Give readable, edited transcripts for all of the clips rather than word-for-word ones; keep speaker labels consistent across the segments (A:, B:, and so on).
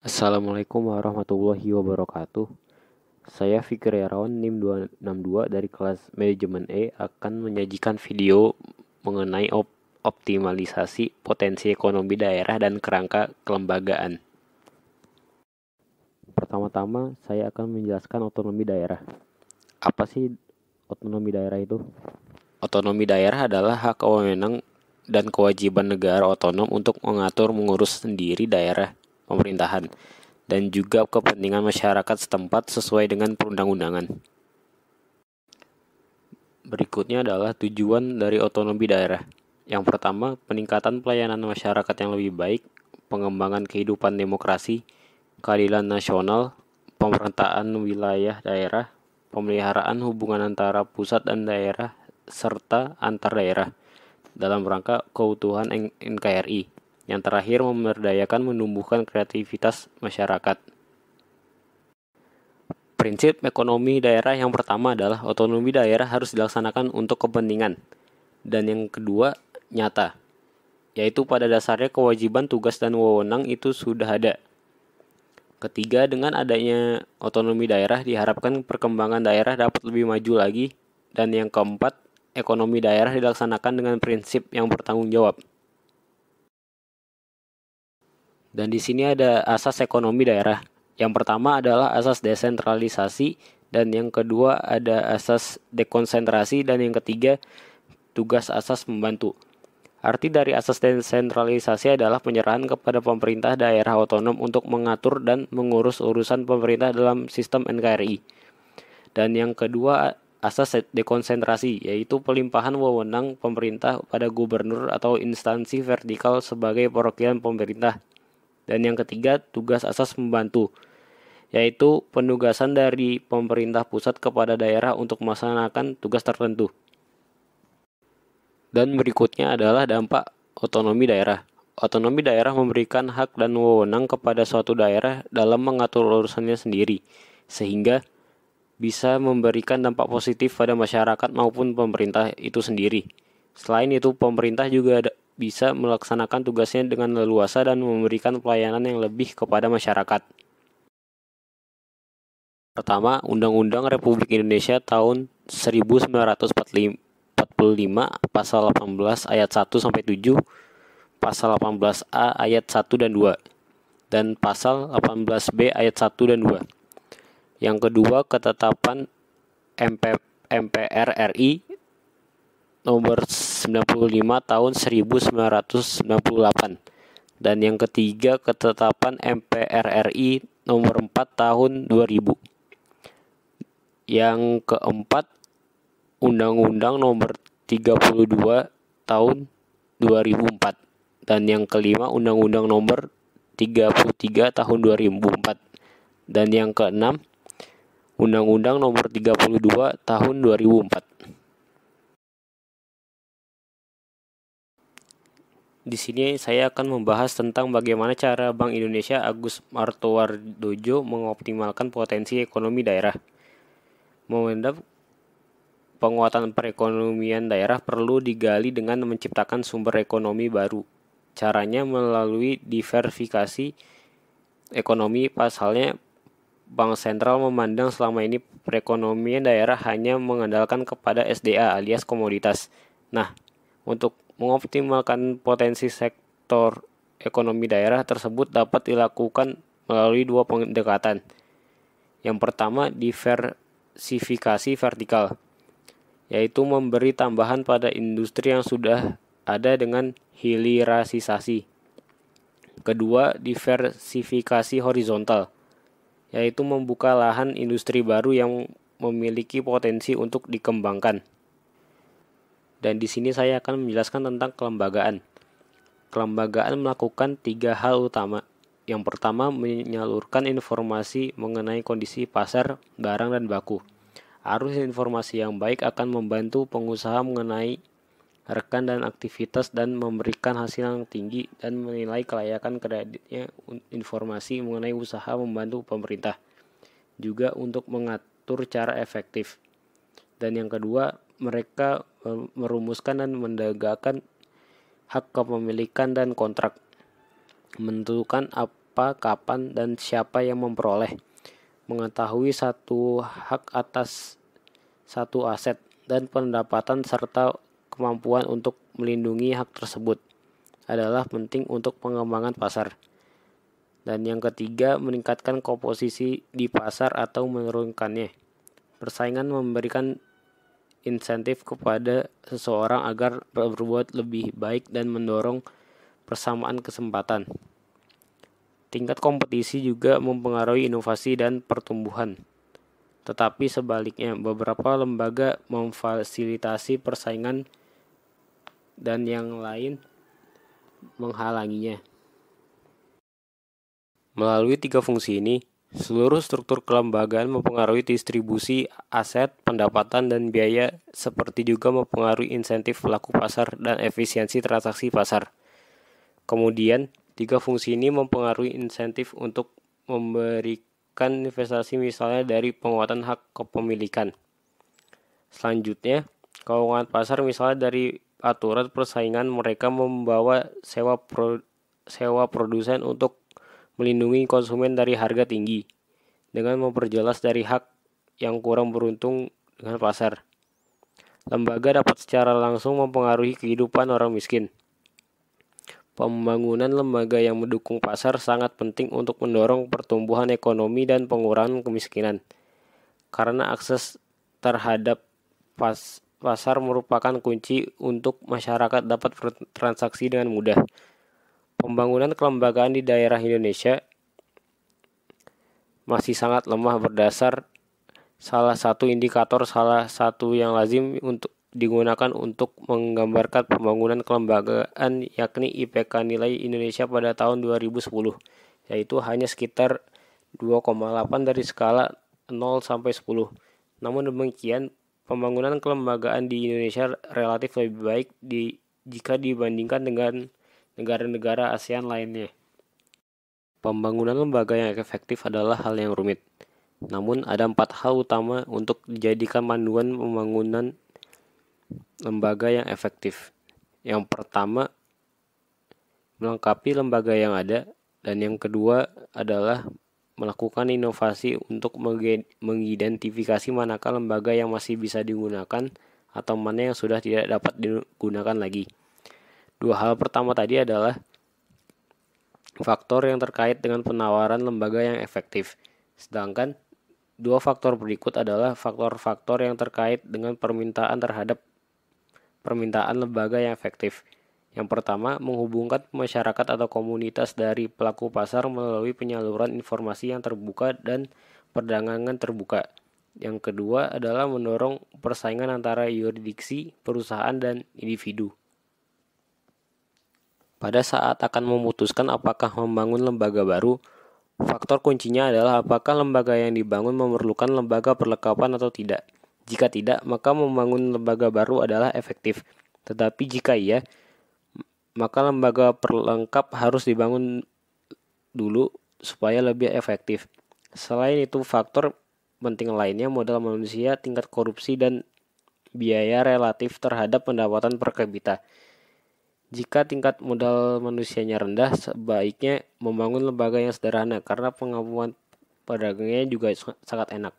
A: Assalamualaikum warahmatullahi wabarakatuh. Saya Fikri Irawan NIM 262 dari kelas Manajemen E akan menyajikan video mengenai optimalisasi potensi ekonomi daerah dan kerangka kelembagaan. Pertama-tama, saya akan menjelaskan otonomi daerah. Apa sih otonomi daerah itu? Otonomi daerah adalah hak wewenang dan kewajiban negara otonom untuk mengatur mengurus sendiri daerah pemerintahan dan juga kepentingan masyarakat setempat sesuai dengan perundang-undangan. Berikutnya adalah tujuan dari otonomi daerah. Yang pertama, peningkatan pelayanan masyarakat yang lebih baik, pengembangan kehidupan demokrasi, keadilan nasional, pemerataan wilayah daerah, pemeliharaan hubungan antara pusat dan daerah, serta antar daerah dalam rangka keutuhan NKRI. Yang terakhir, memberdayakan menumbuhkan kreativitas masyarakat. Prinsip ekonomi daerah yang pertama adalah otonomi daerah harus dilaksanakan untuk kepentingan. Dan yang kedua, nyata. Yaitu pada dasarnya kewajiban, tugas, dan wewenang itu sudah ada. Ketiga, dengan adanya otonomi daerah diharapkan perkembangan daerah dapat lebih maju lagi. Dan yang keempat, ekonomi daerah dilaksanakan dengan prinsip yang bertanggung jawab. Dan di sini ada asas ekonomi daerah. Yang pertama adalah asas desentralisasi, dan yang kedua ada asas dekonsentrasi, dan yang ketiga tugas asas membantu. Arti dari asas desentralisasi adalah penyerahan kepada pemerintah daerah otonom untuk mengatur dan mengurus urusan pemerintah dalam sistem NKRI. Dan yang kedua asas dekonsentrasi, yaitu pelimpahan wewenang pemerintah pada gubernur atau instansi vertikal sebagai perwakilan pemerintah. Dan yang ketiga, tugas asas membantu, yaitu penugasan dari pemerintah pusat kepada daerah untuk melaksanakan tugas tertentu. Dan berikutnya adalah dampak otonomi daerah. Otonomi daerah memberikan hak dan wewenang kepada suatu daerah dalam mengatur urusannya sendiri, sehingga bisa memberikan dampak positif pada masyarakat maupun pemerintah itu sendiri. Selain itu, pemerintah juga bisa melaksanakan tugasnya dengan leluasa dan memberikan pelayanan yang lebih kepada masyarakat. Pertama, Undang-Undang Republik Indonesia tahun 1945 pasal 18 ayat 1 sampai 7, pasal 18A ayat 1 dan 2, dan pasal 18B ayat 1 dan 2. Yang kedua, ketetapan MPR RI nomor 95 tahun 1998. Dan yang ketiga, ketetapan MPR RI nomor 4 tahun 2000. Yang keempat, Undang-Undang nomor 32 tahun 2004. Dan yang kelima, Undang-Undang nomor 33 tahun 2004. Dan yang keenam, Undang-Undang nomor 32 tahun 2004. Di sini saya akan membahas tentang bagaimana cara Bank Indonesia Agus Martowardojo mengoptimalkan potensi ekonomi daerah. Memendap penguatan perekonomian daerah perlu digali dengan menciptakan sumber ekonomi baru. Caranya melalui diversifikasi ekonomi. Pasalnya, Bank Sentral memandang selama ini perekonomian daerah hanya mengandalkan kepada SDA alias komoditas. Nah, untuk mengoptimalkan potensi sektor ekonomi daerah tersebut dapat dilakukan melalui dua pendekatan. Yang pertama, diversifikasi vertikal, yaitu memberi tambahan pada industri yang sudah ada dengan hilirisasi. Kedua, diversifikasi horizontal, yaitu membuka lahan industri baru yang memiliki potensi untuk dikembangkan. Dan di sini saya akan menjelaskan tentang kelembagaan. Kelembagaan melakukan 3 hal utama. Yang pertama, menyalurkan informasi mengenai kondisi pasar, barang, dan baku. Arus informasi yang baik akan membantu pengusaha mengenai rekan dan aktivitas dan memberikan hasil yang tinggi, dan menilai kelayakan kreditnya. Informasi mengenai usaha membantu pemerintah juga untuk mengatur cara efektif. Dan yang kedua, mereka merumuskan dan menegakkan hak kepemilikan dan kontrak, menentukan apa, kapan, dan siapa yang memperoleh, mengetahui satu hak atas satu aset, dan pendapatan serta kemampuan untuk melindungi hak tersebut adalah penting untuk pengembangan pasar. Dan yang ketiga, meningkatkan komposisi di pasar atau menurunkannya. Persaingan memberikan insentif kepada seseorang agar berbuat lebih baik dan mendorong persamaan kesempatan. Tingkat kompetisi juga mempengaruhi inovasi dan pertumbuhan. Tetapi sebaliknya, beberapa lembaga memfasilitasi persaingan dan yang lain menghalanginya. Melalui tiga fungsi ini, seluruh struktur kelembagaan mempengaruhi distribusi aset, pendapatan, dan biaya, seperti juga mempengaruhi insentif pelaku pasar dan efisiensi transaksi pasar. Kemudian, tiga fungsi ini mempengaruhi insentif untuk memberikan investasi, misalnya dari penguatan hak kepemilikan. Selanjutnya, keuangan pasar misalnya dari aturan persaingan mereka membawa sewa produsen untuk melindungi konsumen dari harga tinggi dengan memperjelas dari hak yang kurang beruntung dengan pasar. Lembaga dapat secara langsung mempengaruhi kehidupan orang miskin. Pembangunan lembaga yang mendukung pasar sangat penting untuk mendorong pertumbuhan ekonomi dan pengurangan kemiskinan. Karena akses terhadap pasar merupakan kunci untuk masyarakat dapat bertransaksi dengan mudah. Pembangunan kelembagaan di daerah Indonesia masih sangat lemah berdasar salah satu yang lazim untuk digunakan untuk menggambarkan pembangunan kelembagaan, yakni IPK nilai Indonesia pada tahun 2010, yaitu hanya sekitar 2,8 dari skala 0 sampai 10. Namun demikian, pembangunan kelembagaan di Indonesia relatif lebih baik jika dibandingkan dengan negara-negara ASEAN lainnya. Pembangunan lembaga yang efektif adalah hal yang rumit. Namun ada 4 hal utama untuk dijadikan panduan pembangunan lembaga yang efektif. Yang pertama, melengkapi lembaga yang ada, dan yang kedua adalah melakukan inovasi untuk mengidentifikasi manakah lembaga yang masih bisa digunakan atau mana yang sudah tidak dapat digunakan lagi. Dua hal pertama tadi adalah faktor yang terkait dengan penawaran lembaga yang efektif. Sedangkan dua faktor berikut adalah faktor-faktor yang terkait dengan permintaan terhadap permintaan lembaga yang efektif. Yang pertama, menghubungkan masyarakat atau komunitas dari pelaku pasar melalui penyaluran informasi yang terbuka dan perdagangan terbuka. Yang kedua adalah mendorong persaingan antara yurisdiksi, perusahaan, dan individu. Pada saat akan memutuskan apakah membangun lembaga baru, faktor kuncinya adalah apakah lembaga yang dibangun memerlukan lembaga perlengkapan atau tidak. Jika tidak, maka membangun lembaga baru adalah efektif. Tetapi jika iya, maka lembaga perlengkap harus dibangun dulu supaya lebih efektif. Selain itu, faktor penting lainnya modal manusia, tingkat korupsi, dan biaya relatif terhadap pendapatan per kapita. Jika tingkat modal manusianya rendah, sebaiknya membangun lembaga yang sederhana karena pengampuan pedagangnya juga sangat enak.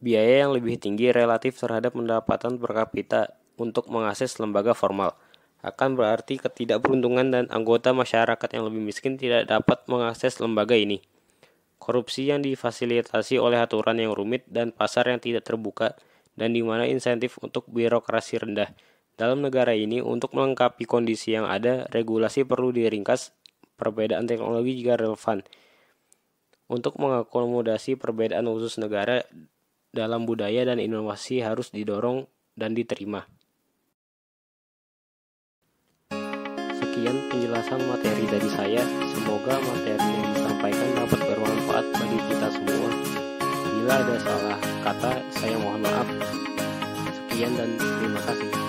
A: Biaya yang lebih tinggi relatif terhadap pendapatan per kapita untuk mengakses lembaga formal akan berarti ketidakberuntungan dan anggota masyarakat yang lebih miskin tidak dapat mengakses lembaga ini. Korupsi yang difasilitasi oleh aturan yang rumit dan pasar yang tidak terbuka, dan di mana insentif untuk birokrasi rendah. Dalam negara ini, untuk melengkapi kondisi yang ada, regulasi perlu diringkas, perbedaan teknologi jika relevan. Untuk mengakomodasi perbedaan khusus negara dalam budaya dan inovasi harus didorong dan diterima. Sekian penjelasan materi dari saya. Semoga materi yang disampaikan dapat bermanfaat bagi kita semua. Bila ada salah kata, saya mohon maaf. Sekian dan terima kasih.